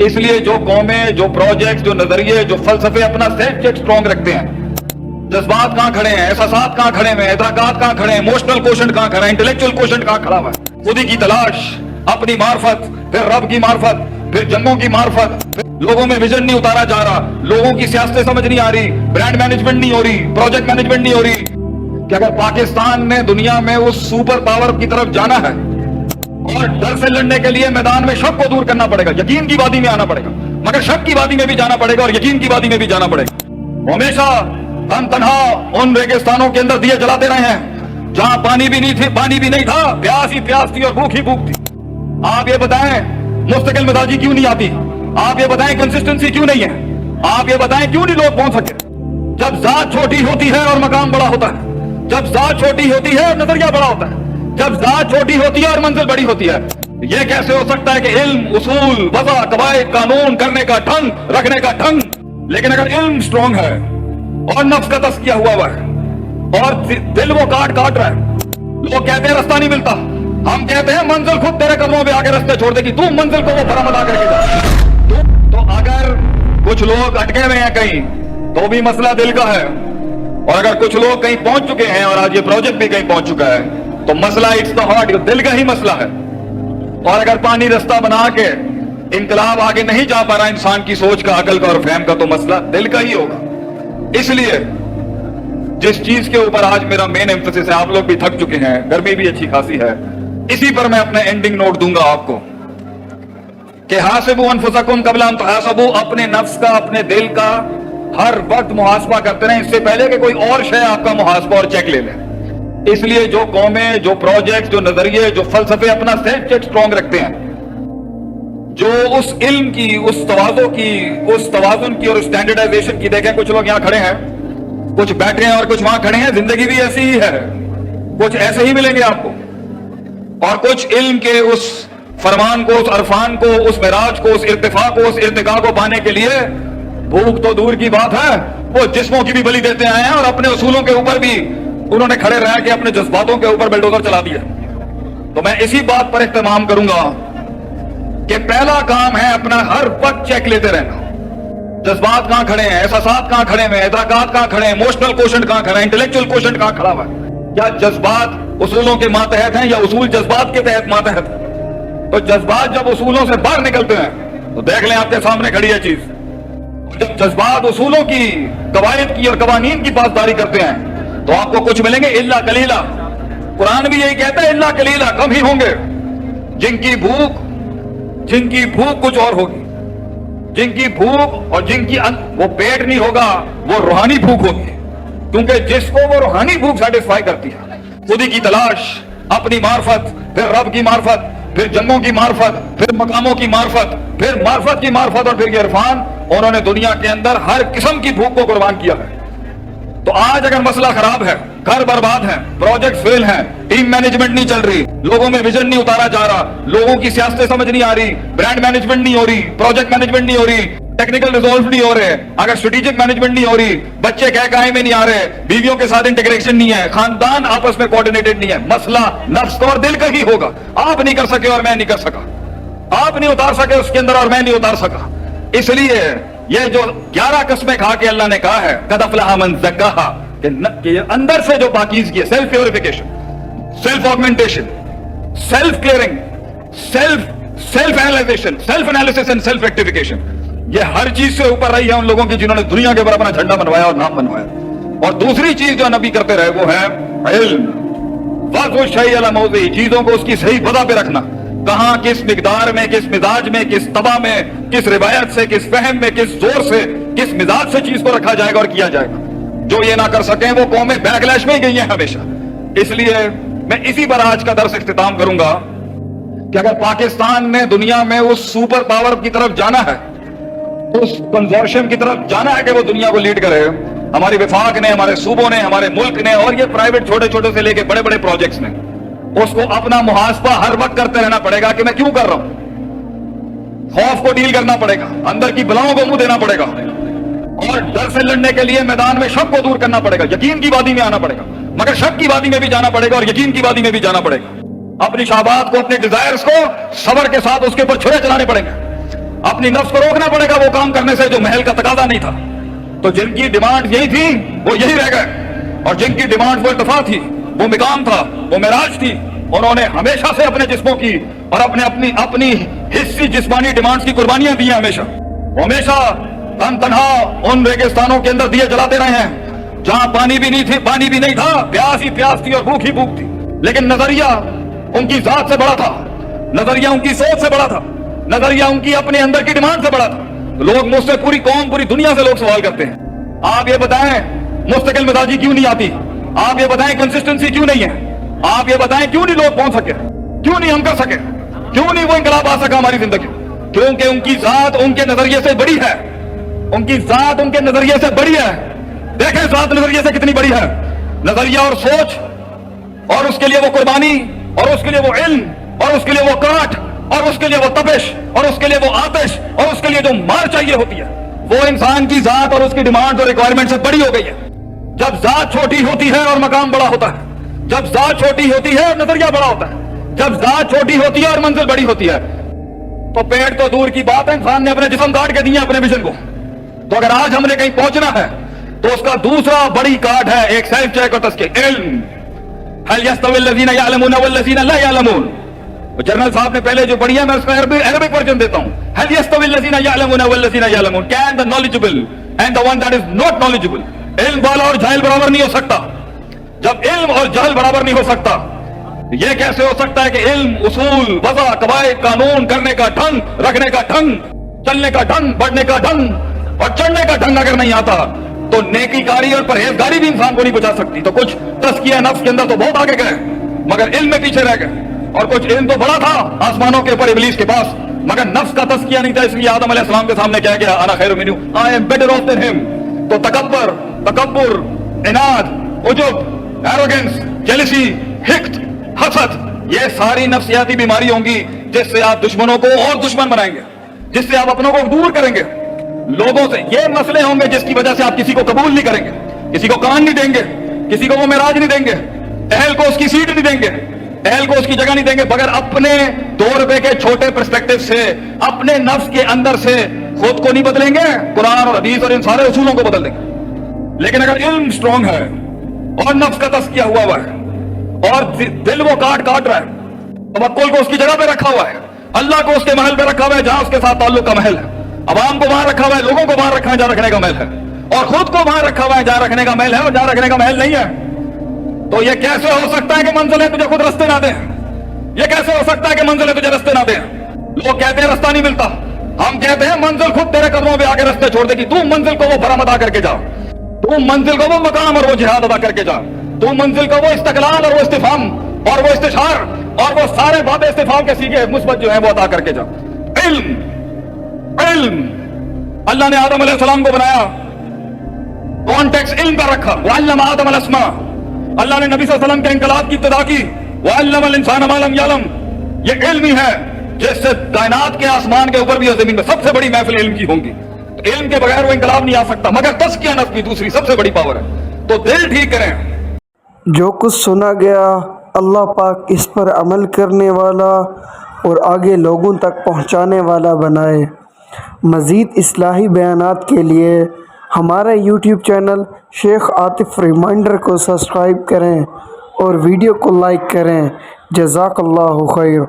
اس لیے جو قومیں, جو پروجیکٹس, جو نظریے, جو فلسفے اپنا سیلف چیک اسٹرانگ رکھتے ہیں, جذبات کہاں کھڑے ہیں, احساسات کہاں کھڑے ہیں, ادراکات کہاں کھڑے ہیں, ایموشنل کوشنٹ کہاں کھڑا ہے, انٹلیکچوئل کوشنٹ کہاں کھڑا ہوا ہے, خودی کی تلاش, اپنی معرفت, پھر رب کی معرفت, پھر جنگوں کی معرفت, لوگوں میں ویژن نہیں اتارا جا رہا, لوگوں کی سیاستیں سمجھ نہیں آ رہی, برانڈ مینجمنٹ نہیں ہو رہی, پروجیکٹ مینجمنٹ نہیں ہو رہی, کہ اگر پاکستان نے دنیا میں اس سپر پاور کی طرف جانا ہے اور ڈر سے لڑنے کے لیے میدان میں شک کو دور کرنا پڑے گا, یقین کی وادی میں آنا پڑے گا, مگر شک کی وادی میں بھی جانا پڑے گا اور یقین کی وادی میں بھی جانا پڑے گا. ہمیشہ ہم تنہا ان ریگستانوں کے اندر دیے جلاتے رہے ہیں جہاں پانی بھی نہیں تھا, پیاس ہی پیاس تھی اور بھوک ہی بھوک تھی. آپ یہ بتائیں مستقل مزاجی کیوں نہیں آتی, آپ یہ بتائیں کنسسٹنسی کیوں نہیں ہے, آپ یہ بتائیں کیوں نہیں لوگ پہنچ سکتے. جب ذات چھوٹی ہوتی ہے اور مقام بڑا ہوتا ہے, جب ذات چھوٹی ہوتی ہے اور نظریہ بڑا ہوتا ہے, جب ذات چھوٹی ہوتی ہے اور منزل بڑی ہوتی ہے. یہ کیسے ہو سکتا ہے کہ علم, اصول, وضع, قواعد, قانون کرنے کا ڈھنگ, رکھنے کا ڈھنگ, لیکن اگر علم سٹرونگ ہے اور نفس کا تزکیہ ہوا ہے اور دل وہ کاٹ رہا ہے, لوگ کہتے ہیں رستہ نہیں ملتا, ہم کہتے ہیں منزل خود تیرے قدموں پہ آ کے رستے چھوڑ دے گی, تو منزل کو وہ برآمد آ کر کے جا. تو اگر کچھ لوگ اٹکے ہوئے ہیں کہیں تو بھی مسئلہ دل کا ہے, اور اگر کچھ لوگ کہیں پہنچ چکے ہیں اور آج یہ پروجیکٹ بھی کہیں پہنچ چکا ہے تو مسئلہ اٹس دا ہارٹ, دل کا ہی مسئلہ ہے. اور اگر پانی رستہ بنا کے انقلاب آگے نہیں جا پا رہا انسان کی سوچ کا, عقل کا اور فہم کا, تو مسئلہ دل کا ہی ہوگا. اس لیے جس چیز کے اوپر آج میرا مین ایمفسس ہے, آپ لوگ بھی تھک چکے ہیں, گرمی بھی اچھی خاصی ہے, اسی پر میں اپنا اینڈنگ نوٹ دوں گا آپ کو کہ حاسبوا انفسکم قبل ان تحاسبوا, اپنے نفس کا, اپنے دل کا ہر وقت محاسبہ کرتے رہیں اس سے پہلے کہ کوئی اور شے آپ کا محاسبہ اور چیک لے لے. اس لیے جو قومیں, جو پروجیکٹس, جو نظریے, جو فلسفے اپنا سیلف چیک اسٹرانگ رکھتے ہیں, جو اس علم کی, اس توازن کی, اس توازن کی اور اسٹینڈرڈائزیشن کی, دیکھیں کچھ لوگ یہاں کھڑے ہیں, کچھ بیٹھے ہیں اور کچھ وہاں کھڑے ہیں, زندگی بھی ایسی ہی ہے, کچھ ایسے ہی ملیں گے آپ کو, اور کچھ علم کے اس فرمان کو, اس عرفان کو, اس معراج کو, اس ارتفاع کو, اس ارتقاء کو پانے کے لیے بھوک تو دور کی بات ہے, وہ جسموں کی بھی بلی دیتے آئے ہیں اور اپنے اصولوں کے اوپر بھی انہوں نے کھڑے رہ کے اپنے جذباتوں کے اوپر بلڈوزر چلا دیا. تو میں اسی بات پر اہتمام کروں گا کہ پہلا کام ہے اپنا ہر وقت چیک لیتے رہنا, جذبات کہاں کھڑے ہیں, احساسات کہاں کھڑے ہیں, ادراکات کہاں کھڑے ہیں, ایموشنل کوشنٹ کہاں کھڑا ہے, انٹلیکچوئل کوشنٹ کہاں کھڑا ہوا ہے. کیا جذبات اصولوں کے ماتحت ہیں یا اصول جذبات کے تحت ماتحت ہیں؟ تو جذبات جب اصولوں سے باہر نکلتے ہیں تو دیکھ لیں آپ کے سامنے کھڑی ہے چیز. جب جذبات اصولوں کی, قواعد کی اور قوانین کی پاسداری کرتے ہیں تو آپ کو کچھ ملیں گے الا قلیلا. قرآن بھی یہی کہتا ہے الا قلیلا, کم ہی ہوں گے جن کی بھوک کچھ اور ہوگی, جن کی بھوک اور جن کی وہ پیٹ نہیں ہوگا, وہ روحانی بھوک ہوگی, کیونکہ جس کو وہ روحانی بھوک سیٹسفائی کرتی ہے, خودی کی تلاش, اپنی معرفت, پھر رب کی معرفت, پھر جنگوں کی معرفت, پھر مقاموں کی معرفت, پھر معرفت کی معرفت اور پھر یہ عرفان, انہوں نے دنیا کے اندر ہر قسم کی بھوک کو قربان کیا ہے. تو آج اگر مسئلہ خراب ہے, گھر برباد ہے, پروجیکٹ فیل ہیں, ٹیم مینجمنٹ نہیں چل رہی, لوگوں میں ویژن نہیں اتارا جا رہا, لوگوں کی سیاستیں سمجھ نہیں آ رہی, برانڈ مینجمنٹ نہیں ہو رہی, پروجیکٹ مینجمنٹ نہیں ہو رہی, ٹیکنیکل ریزولو نہیں ہو رہے, اگر اسٹریٹجک مینجمنٹ نہیں ہو رہی, بچے کہے میں نہیں آ رہے, بیویوں کے ساتھ انٹیگریشن نہیں ہے, خاندان آپس میں کوآرڈینیٹڈ نہیں ہے, مسئلہ نفس اور دل کا ہی ہوگا. آپ نہیں کر سکے اور میں نہیں کر سکا, آپ نہیں اتار سکے اس کے اندر اور میں نہیں اتار سکا. اس لیے یہ جو 11 قسمیں کھا کے اللہ نے کہا ہے قد افلح من زکاہا, کہ اندر سے جو پاکیزگی ہے, self purification, self augmentation, self clearing, self analysation, self analysis and self rectification, یہ ہر چیز سے اوپر رہی ہے ان لوگوں کی جنہوں نے دنیا کے اوپر اپنا جھنڈا بنوایا اور نام بنوایا. اور دوسری چیز جو نبی کرتے رہے وہ ہے علم, وضع الشیء علی موضعہ, چیزوں کو اس کی صحیح وضع پہ رکھنا, کہاں, کس مقدار میں, کس مزاج میں, کس طبع میں, کس روایت سے, کس فہم میں, کس زور سے, کس مزاج سے چیز کو رکھا جائے گا اور کیا جائے گا. جو یہ نہ کر سکیں وہ قومیں بیک لیش میں ہی گئی ہیں ہمیشہ. اس لیے میں اسی پر آج کا درس اختتام کروں گا کہ اگر پاکستان نے دنیا میں اس سپر پاور کی طرف جانا ہے, اس کنزورشیم کی طرف جانا ہے کہ وہ دنیا کو لیڈ کرے, ہماری وفاق نے, ہمارے صوبوں نے, ہمارے ملک نے اور یہ پرائیویٹ چھوٹے چھوٹے سے لے کے بڑے بڑے پروجیکٹس نے, اس کو اپنا محاسبہ ہر وقت کرتے رہنا پڑے گا کہ میں کیوں کر رہا ہوں. خوف کو ڈیل کرنا پڑے گا, اندر کی بلاؤں کو منہ دینا پڑے گا, اور ڈر سے لڑنے کے لیے میدان میں شک کو دور کرنا پڑے گا, یقین کی وادی میں آنا پڑے گا, مگر شک کی وادی میں بھی جانا پڑے گا اور یقین کی وادی میں بھی جانا پڑے گا. اپنی شہوات کو, اپنے ڈیزائرز کو صبر کے ساتھ اس کے اوپر چھرے چلانے پڑیں گے, اپنی نفس کو روکنا پڑے گا وہ کام کرنے سے جو محل کا تقاضا نہیں تھا. تو جن کی ڈیمانڈ یہی تھی وہ یہی رہ گئے, اور جن کی ڈیمانڈ وہ ارتفاع تھی, وہ مقام تھا, وہ معراج تھی, انہوں نے ہمیشہ سے اپنے جسموں کی اور اپنی حصی جسمانی ڈیمانڈز کی قربانیاں دی ہیں. ہمیشہ تن تنہا ان ریگستانوں کے اندر دیے جلاتے رہے ہیں جہاں پانی بھی نہیں تھا, پیاس ہی پیاس تھی اور بھوک ہی بھوک تھی. لیکن نظریہ ان کی ذات سے بڑا تھا, نظریہ ان کی سوچ سے بڑا تھا, نظریہ ان کی اپنے اندر کی ڈیمانڈ سے بڑا تھا. لوگ مجھ سے پوری قوم پوری دنیا سے لوگ سوال کرتے ہیں, آپ یہ بتائیں مستقل مزاجی کیوں نہیں آتی, آپ یہ بتائیں کنسسٹنسی کیوں نہیں ہے, آپ یہ بتائیں کیوں نہیں لوگ پہنچ سکے, کیوں نہیں ہم کر سکے, کیوں نہیں وہ انقلاب آ سکا ہماری زندگی. کیونکہ ان کی ذات ان کے نظریے سے بڑی ہے, ان کی ذات ان کے نظریے سے بڑی ہے. دیکھیں ذات نظریے سے کتنی بڑی ہے. نظریہ اور سوچ, اور اس کے لیے وہ قربانی, اور اس کے لیے وہ علم, اور اس کے لیے وہ کاٹ, اور اس کے لیے وہ تپش, اور اس کے لیے وہ آتش, اور اس کے لیے جو مار چاہیے ہوتی ہے, وہ انسان کی ذات اور اس کی ڈیمانڈ اور ریکوائرمنٹ سے بڑی ہو گئی ہے. جب ذات چھوٹی ہوتی ہے اور مقام بڑا ہوتا ہے, جب ذات چھوٹی ہوتی ہے اور نظریہ بڑا ہوتا ہے, جب ذات چھوٹی ہوتی ہے اور منزل بڑی ہوتی ہے, تو پیٹ تو دور کی بات ہے, انسان نے اپنے جسم کاٹ کے دیے اپنے مشن کو. تو اگر آج ہم نے کہیں پہنچنا ہے تو اس کا دوسرا بڑی کارڈ ہے ایک سیلف چیک اور تزکیہ, علم. هل يستوي الذين يعلمون والذين لا يعلمون. جنرل صاحب نے پہلے جو پڑھی ہے میں اس کا عربک ورژن دیتا ہوں. هل يستوي الذين يعلمون والذين يعلمون. Can the knowledgeable and the one that is not knowledgeable. علم والا اور جاہل برابر نہیں ہو سکتا. جب علم اور جہل برابر نہیں ہو سکتا, یہ کیسے ہو سکتا ہے کہ علم, اصول, وضع, قواعد, قانون, کرنے کا ڈھنگ, رکھنے کا ڈھنگ, چلنے کا ڈھنگ, بڑھنے کا ڈھنگ اور چڑھنے کا ڈھنگ اگر نہیں آتا تو نیکی کاری اور پرہیزگاری بھی انسان کو نہیں بچا سکتی. تو کچھ تزکیہ نفس کے اندر تو بہت آگے گئے مگر علم میں پیچھے رہ گئے, اور کچھ علم تو بڑا تھا آسمانوں کے اوپر ابلیس کے پاس مگر نفس کا تزکیہ نہیں تھا. اس لیے آدم علیہ السلام کے سامنے کیا گیا, انا خیر منہ, I am better off than him. تو تکبر, عناد, عجب, ایروگنس, جیلسی, حقد, حسد, یہ ساری نفسیاتی بیماری ہوں گی جس سے آپ دشمنوں کو اور دشمن بنائیں گے, جس سے آپ اپنوں کو دور کریں گے لوگوں سے. یہ مسئلے ہوں گے جس کی وجہ سے آپ کسی کو قبول نہیں کریں گے, کسی کو کان نہیں دیں گے, کسی کو وہ معراج نہیں دیں گے, اہل کو اس کی سیٹ نہیں دیں گے, اہل کو اس کی جگہ نہیں دیں گے, بغیر اپنے 2 روپے کے چھوٹے پرسپیکٹو سے, اپنے نفس کے اندر سے خود کو نہیں بدلیں گے, قرآن اور حدیث اور ان سارے اصولوں کو بدل دیں گے. لیکن اگر علم سٹرونگ ہے اور نفس کا تزکیہ ہوا ہے اور دل وہ کاٹ رہا ہے, توکل کو اس کی جگہ پہ رکھا ہوا ہے, اللہ کو اس کے محل پہ رکھا ہوا ہے جہاں اس کے ساتھ تعلق کا محل ہے, عوام کو وہاں رکھا ہوا ہے, لوگوں کو وہاں رکھا ہے جہاں رکھنے کا محل ہے, اور خود کو وہاں رکھا ہوا ہے جہاں رکھنے کا محل ہے, اور جہاں رکھنے کا محل نہیں ہے. تو یہ کیسے ہو سکتا ہے کہ منزلیں تجھے خود رستے نہ دیں, یہ کیسے ہو سکتا ہے کہ منزلیں تجھے رستے نہ دیں. لوگ کہتے ہیں رستہ نہیں ملتا, ہم کہتے ہیں منزل خود تیرے قدموں پہ آ کے رستے چھوڑ دے گی. تو منزل کو وہ بھرم ادا کر کے جا, تو منزل کو وہ مقام اور وہ جہاد ادا کر کے جا, تو منزل کو وہ استقلال اور وہ استفہام اور وہ استشار اور وہ سارے باب استفہام کے سیگے مثبت جو ہیں وہ عطا کر کے جا. علم اللہ نے آدم علیہ السلام کو بنایا, کانٹیکس علم کا رکھا, وعلم آدم الاسماء. اللہ نے نبی صلی اللہ علیہ وسلم کے انقلاب کی ابتدا کی, وعلم الانسان ما لم یعلم. یہ علم ہی ہے جس سے کائنات کے آسمان کے اوپر بھی اور زمین میں سب سے بڑی محفل علم کی ہوں گی. تو علم کے بغیر وہ انقلاب نہیں آ سکتا, مگر تزکیہ نفس کی دوسری سب سے بڑی پاور ہے. تو دل ٹھیک کریں. جو کچھ سنا گیا اللہ پاک اس پر عمل کرنے والا اور آگے لوگوں تک پہنچانے والا بنائے. مزید اصلاحی بیانات کے لیے ہمارا یوٹیوب چینل شیخ عاطف ریمائنڈر کو سبسکرائب کریں اور ویڈیو کو لائک کریں. جزاک اللہ خیر.